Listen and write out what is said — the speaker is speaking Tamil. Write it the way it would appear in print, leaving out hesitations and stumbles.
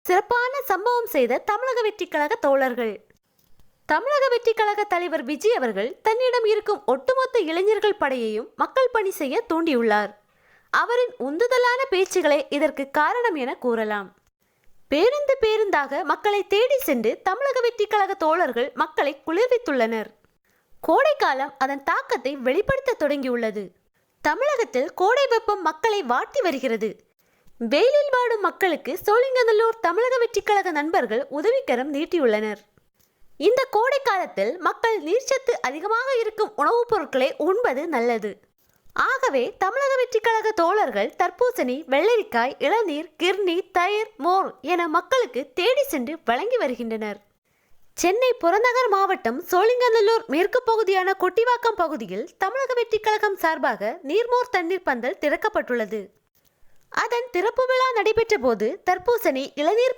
சிறப்பான சம்பவம் செய்த தமிழக வெற்றிக் கழக தோழர்கள். தமிழக வெற்றிக் கழக தலைவர் விஜய் அவர்கள் தன்னிடம் இருக்கும் ஒட்டுமொத்த இளைஞர்கள் படையையும் மக்கள் பணி செய்ய தூண்டியுள்ளார். அவரின் உந்துதலான பேச்சுகளே இதற்கு காரணம் என கூறலாம். பேருந்தாக மக்களை தேடி சென்று தமிழக வெற்றிக் கழக தோழர்கள் மக்களை குளிர்வித்துள்ளனர். கோடைக்காலம் அதன் தாக்கத்தை வெளிப்படுத்த தொடங்கியுள்ளது. தமிழகத்தில் கோடை வெப்பம் மக்களை வாட்டி வருகிறது. வெயிலில் வாடும் மக்களுக்கு சோழிங்கநல்லூர் தமிழக வெற்றிக் கழக நண்பர்கள் உதவிக்கரம் நீட்டியுள்ளனர். இந்த கோடை காலத்தில் மக்கள் நீர்ச்சத்து அதிகமாக இருக்கும் உணவுப் பொருட்களை உண்பது நல்லது. ஆகவே தமிழக வெற்றிக் கழக தோழர்கள் தர்பூசணி, வெள்ளரிக்காய், இளநீர், கிர்னி, தயிர், மோர் என மக்களுக்கு தேடி சென்று வழங்கி வருகின்றனர். சென்னை புறநகர் மாவட்டம் சோழிங்கநல்லூர் மேற்கு பகுதியான கொட்டிவாக்கம் பகுதியில் தமிழக வெற்றிக் கழகம் சார்பாக நீர்மோர் தண்ணீர் பந்தல் திறக்கப்பட்டுள்ளது. அதன் திறப்பு விழா நடைபெற்ற போது தர்பூசணி, இளநீர்